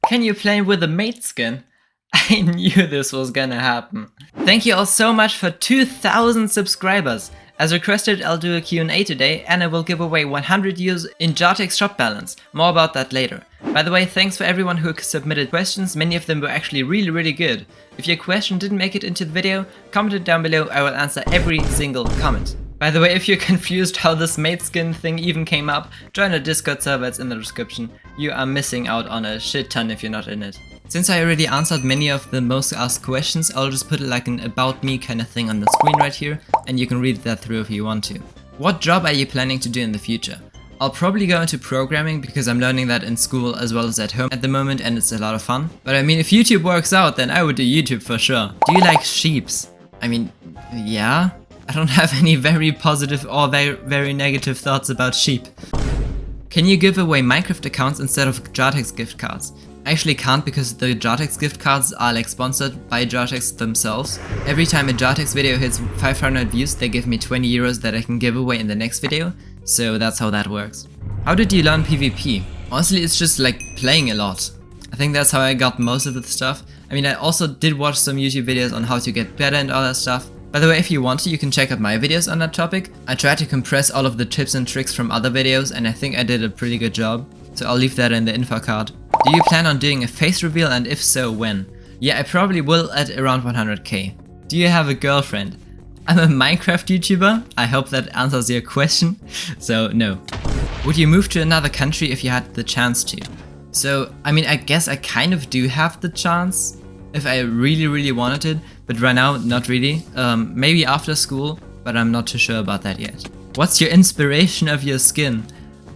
Can you play with a mate skin? I knew this was gonna happen. Thank you all so much for 2,000 subscribers. As requested, I'll do a Q&A today and I will give away 100 euros in Jartex shop balance. More about that later. By the way, thanks for everyone who submitted questions. Many of them were actually really good. If your question didn't make it into the video, comment it down below. I will answer every single comment. By the way, if you're confused how this mate skin thing even came up, join the Discord server, it's in the description. You are missing out on a shit ton if you're not in it. Since I already answered many of the most asked questions, I'll just put like an about me kind of thing on the screen right here, and you can read that through if you want to. What job are you planning to do in the future? I'll probably go into programming because I'm learning that in school as well as at home at the moment and it's a lot of fun. But I mean, if YouTube works out, then I would do YouTube for sure. Do you like sheeps? I mean, yeah. I don't have any very positive or very negative thoughts about sheep. Can you give away Minecraft accounts instead of Jartex gift cards? I actually can't because the Jartex gift cards are like sponsored by Jartex themselves. Every time a Jartex video hits 500 views, they give me 20 euros that I can give away in the next video. So that's how that works. How did you learn PvP? Honestly, it's just like playing a lot. I think that's how I got most of the stuff. I mean, I also did watch some YouTube videos on how to get better and all that stuff. By the way, if you want to, you can check out my videos on that topic. I tried to compress all of the tips and tricks from other videos and I think I did a pretty good job. So I'll leave that in the info card. Do you plan on doing a face reveal and if so, when? Yeah, I probably will at around 100k. Do you have a girlfriend? I'm a Minecraft YouTuber. I hope that answers your question. So no. Would you move to another country if you had the chance to? So, I mean, I guess I kind of do have the chance if I really wanted it, but right now, not really. Maybe after school, but I'm not too sure about that yet. What's your inspiration of your skin?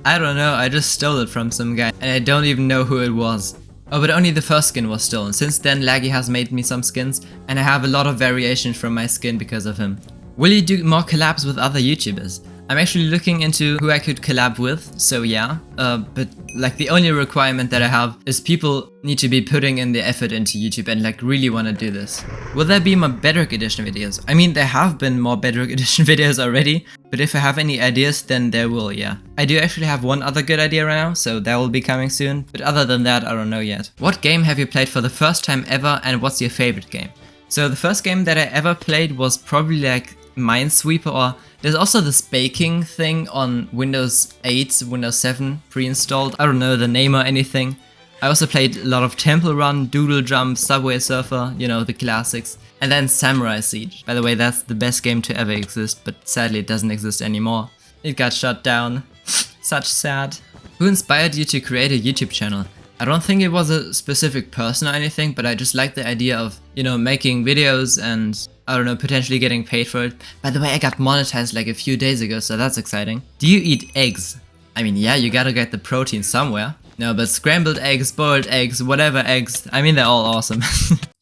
I don't know, I just stole it from some guy and I don't even know who it was. Oh, but only the first skin was stolen. Since then, Laggy has made me some skins and I have a lot of variations from my skin because of him. Will you do more collabs with other YouTubers? I'm actually looking into who I could collab with, so yeah, but like the only requirement that I have is people need to be putting in the effort into YouTube and like really want to do this. Will there be more Bedrock Edition videos? I mean, there have been more Bedrock Edition videos already, but if I have any ideas, then there will, yeah. I do actually have one other good idea right now, so that will be coming soon, but other than that, I don't know yet. What game have you played for the first time ever and what's your favorite game? So the first game that I ever played was probably like Minesweeper, or there's also this baking thing on Windows 8, Windows 7 pre-installed. I don't know the name or anything. I also played a lot of Temple Run, Doodle Jump, Subway Surfer, you know, the classics. And then Samurai Siege. By the way, that's the best game to ever exist, but sadly it doesn't exist anymore. It got shut down. Such sad. Who inspired you to create a YouTube channel? I don't think it was a specific person or anything, but I just like the idea of, you know, making videos and, I don't know, potentially getting paid for it. By the way, I got monetized like a few days ago, so that's exciting. Do you eat eggs? I mean, yeah, you gotta get the protein somewhere. No, but scrambled eggs, boiled eggs, whatever eggs, I mean, they're all awesome.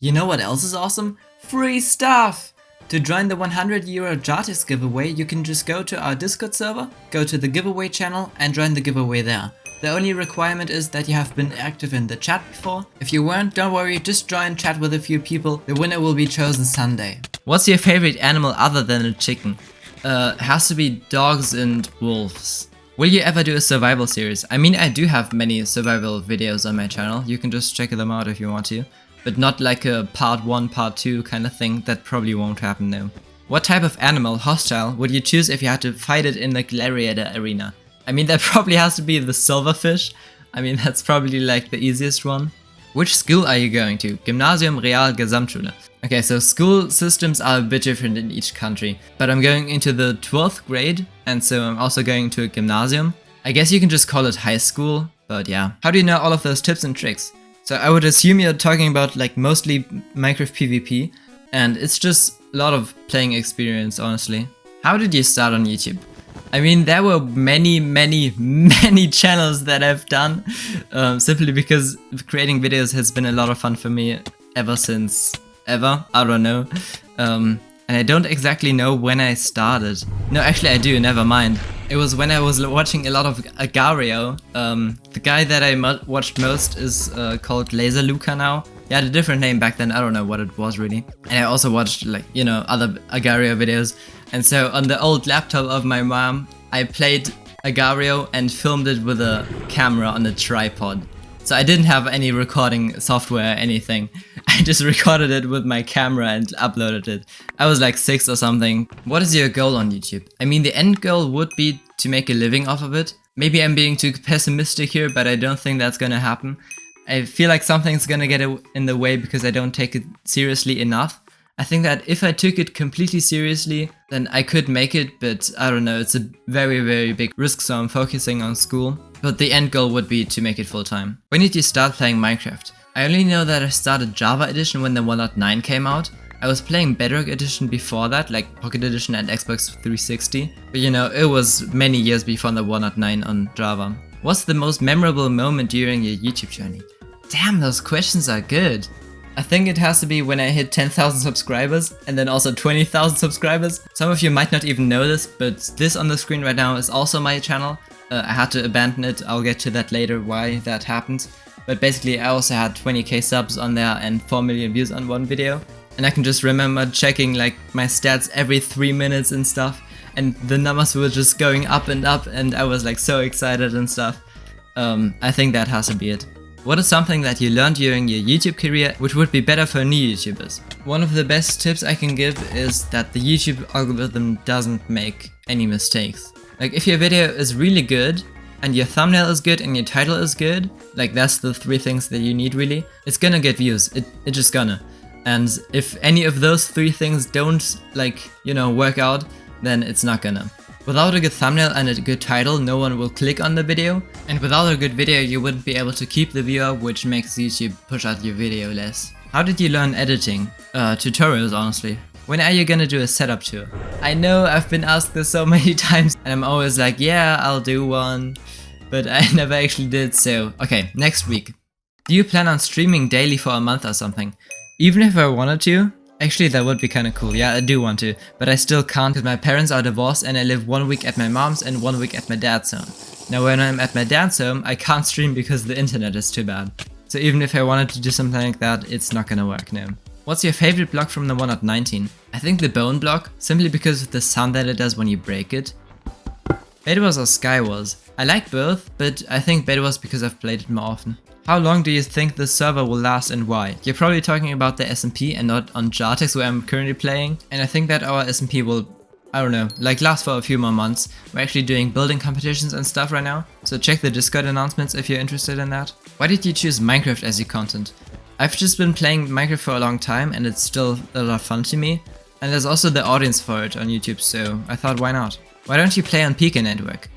You know what else is awesome? Free stuff! To join the 100 euro Jartex giveaway, you can just go to our Discord server, go to the giveaway channel and join the giveaway there. The only requirement is that you have been active in the chat before. If you weren't, don't worry, just join, chat with a few people. The winner will be chosen Sunday. What's your favorite animal other than a chicken? Has to be dogs and wolves. Will you ever do a survival series? I mean, I do have many survival videos on my channel. You can just check them out if you want to. But not like a part 1, part 2 kind of thing. That probably won't happen now. What type of animal, hostile, would you choose if you had to fight it in the gladiator arena? I mean, that probably has to be the silverfish. I mean, that's probably like the easiest one. Which school are you going to? Gymnasium, Real, Gesamtschule. Okay, so school systems are a bit different in each country. But I'm going into the 12th grade, and so I'm also going to a gymnasium. I guess you can just call it high school, but yeah. How do you know all of those tips and tricks? So I would assume you're talking about like mostly Minecraft PvP, and it's just a lot of playing experience, honestly. How did you start on YouTube? I mean, there were many channels that I've done, simply because creating videos has been a lot of fun for me ever since ever, I don't know. And I don't exactly know when I started. No, actually I do, never mind. It was when I was watching a lot of Agario. The guy that I watched most is called Laser Luca now. He had a different name back then, I don't know what it was really. And I also watched, like, you know, other Agario videos. And so on the old laptop of my mom, I played Agario and filmed it with a camera on a tripod. So I didn't have any recording software or anything. I just recorded it with my camera and uploaded it. I was like 6 or something. What is your goal on YouTube? I mean, the end goal would be to make a living off of it. Maybe I'm being too pessimistic here, but I don't think that's gonna happen. I feel like something's gonna get in the way because I don't take it seriously enough. I think that if I took it completely seriously, then I could make it, but I don't know, it's a very, very big risk, so I'm focusing on school. But the end goal would be to make it full time. When did you start playing Minecraft? I only know that I started Java Edition when the 1.9 came out. I was playing Bedrock Edition before that, like Pocket Edition and Xbox 360. But you know, it was many years before the 1.9 on Java. What's the most memorable moment during your YouTube journey? Damn, those questions are good. I think it has to be when I hit 10,000 subscribers and then also 20,000 subscribers. Some of you might not even know this, but this on the screen right now is also my channel. I had to abandon it, I'll get to that later why that happened. But basically I also had 20k subs on there and 4 million views on one video. And I can just remember checking like my stats every 3 minutes and stuff. And the numbers were just going up and I was like so excited and stuff. I think that has to be it. What is something that you learned during your YouTube career which would be better for new YouTubers? One of the best tips I can give is that the YouTube algorithm doesn't make any mistakes. Like if your video is really good and your thumbnail is good and your title is good, like that's the 3 things that you need really, it's gonna get views, it's just gonna. And if any of those 3 things don't like, you know, work out, then it's not gonna. Without a good thumbnail and a good title, no one will click on the video. And without a good video, you wouldn't be able to keep the viewer, which makes YouTube push out your video less. How did you learn editing? Tutorials, honestly. When are you gonna do a setup tour? I know I've been asked this so many times and I'm always like, yeah, I'll do one. But I never actually did, so okay, next week. Do you plan on streaming daily for a month or something? Even if I wanted to? Actually, that would be kinda cool, yeah, I do want to. But I still can't because my parents are divorced and I live 1 week at my mom's and 1 week at my dad's home. Now when I'm at my dad's home, I can't stream because the internet is too bad. So even if I wanted to do something like that, it's not gonna work, no. What's your favorite block from the 1.19? I think the bone block, simply because of the sound that it does when you break it. Bedwars or Skywars? I like both, but I think Bedwars because I've played it more often. How long do you think the server will last and why? You're probably talking about the SMP and not on Jartex where I'm currently playing. And I think that our SMP will, I don't know, like last for a few more months. We're actually doing building competitions and stuff right now. So check the Discord announcements if you're interested in that. Why did you choose Minecraft as your content? I've just been playing Minecraft for a long time and it's still a lot of fun to me. And there's also the audience for it on YouTube, so I thought why not? Why don't you play on Pika Network?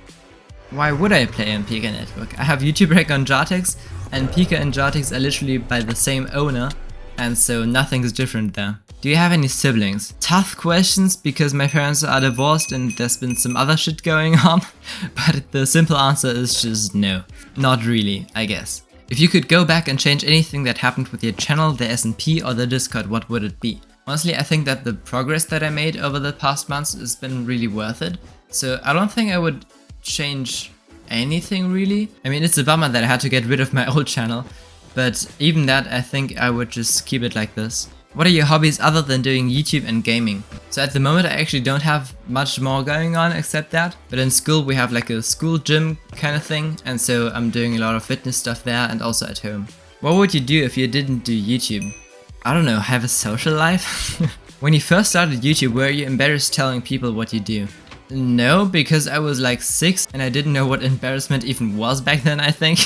Why would I play on Pika Network? I have YouTube Rec on Jartex and Pika and Jartex are literally by the same owner and so nothing's different there. Do you have any siblings? Tough questions because my parents are divorced and there's been some other shit going on, but the simple answer is just no. Not really, I guess. If you could go back and change anything that happened with your channel, the SMP or the Discord, what would it be? Honestly, I think that the progress that I made over the past months has been really worth it. So I don't think I would change anything really. I mean, it's a bummer that I had to get rid of my old channel, but even that I think I would just keep it like this. What are your hobbies other than doing YouTube and gaming? So at the moment I actually don't have much more going on except that, but in school we have like a school gym kind of thing, and so I'm doing a lot of fitness stuff there and also at home. What would you do if you didn't do YouTube? I don't know, have a social life? When you first started YouTube, were you embarrassed telling people what you do? No, because I was like 6 and I didn't know what embarrassment even was back then, I think.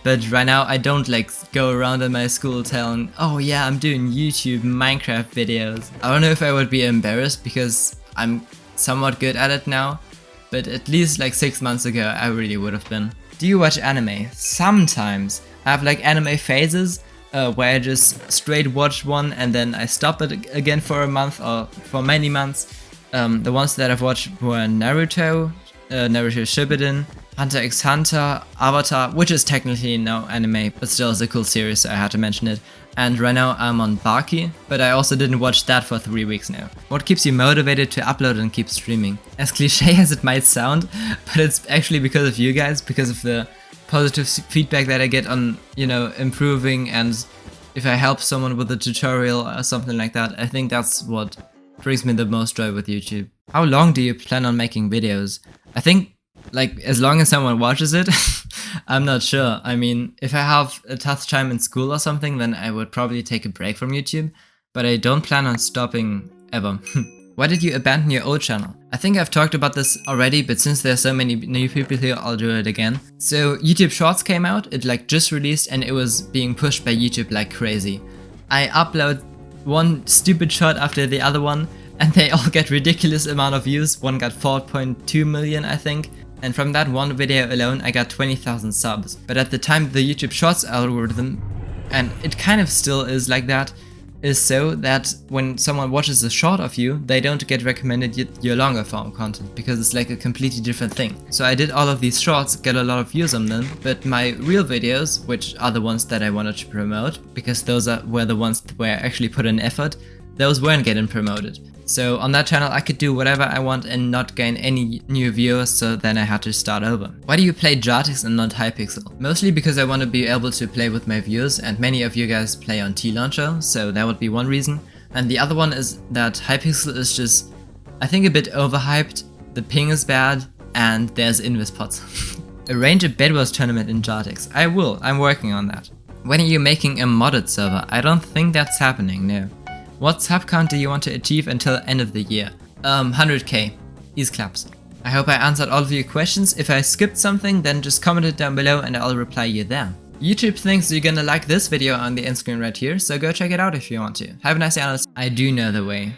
But right now I don't like go around in my school telling, oh yeah, I'm doing YouTube Minecraft videos. I don't know if I would be embarrassed because I'm somewhat good at it now, but at least like 6 months ago I really would have been. Do you watch anime? Sometimes. I have like anime phases where I just straight watch one and then I stop it again for a month or for many months. The ones that I've watched were Naruto, Naruto Shippuden, Hunter x Hunter, Avatar, which is technically no anime, but still is a cool series, so I had to mention it. And right now I'm on Baki, but I also didn't watch that for 3 weeks now. What keeps you motivated to upload and keep streaming? As cliche as it might sound, but it's actually because of you guys, because of the positive feedback that I get on, you know, improving, and if I help someone with a tutorial or something like that, I think that's what brings me the most joy with YouTube. How long do you plan on making videos? I think Like, as long as someone watches it, I'm not sure. I mean, if I have a tough time in school or something, then I would probably take a break from YouTube, but I don't plan on stopping ever. Why did you abandon your old channel? I think I've talked about this already, but since there's so many new people here, I'll do it again. So YouTube Shorts came out, it like just released, and it was being pushed by YouTube like crazy. I upload one stupid shot after the other one, and they all get ridiculous amount of views. One got 4.2 million, I think. And from that one video alone, I got 20,000 subs. But at the time, the YouTube Shorts algorithm, and it kind of still is like that, is so that when someone watches a short of you, they don't get recommended your longer form content, because it's like a completely different thing. So I did all of these shorts, get a lot of views on them, but my real videos, which are the ones that I wanted to promote, because those were the ones where I actually put in effort, those weren't getting promoted. So on that channel I could do whatever I want and not gain any new viewers, so then I had to start over. Why do you play Jartex and not Hypixel? Mostly because I want to be able to play with my viewers, and many of you guys play on Tlauncher, so that would be one reason. And the other one is that Hypixel is just, I think, a bit overhyped, the ping is bad, and there's invis pots. Arrange a Bedrock tournament in Jartex. I will, I'm working on that. When are you making a modded server? I don't think that's happening, no. What sub count do you want to achieve until end of the year? 100k. Ease claps. I hope I answered all of your questions. If I skipped something, then just comment it down below and I'll reply you there. YouTube thinks you're gonna like this video on the end screen right here, so go check it out if you want to. Have a nice day, Alice. I do know the way.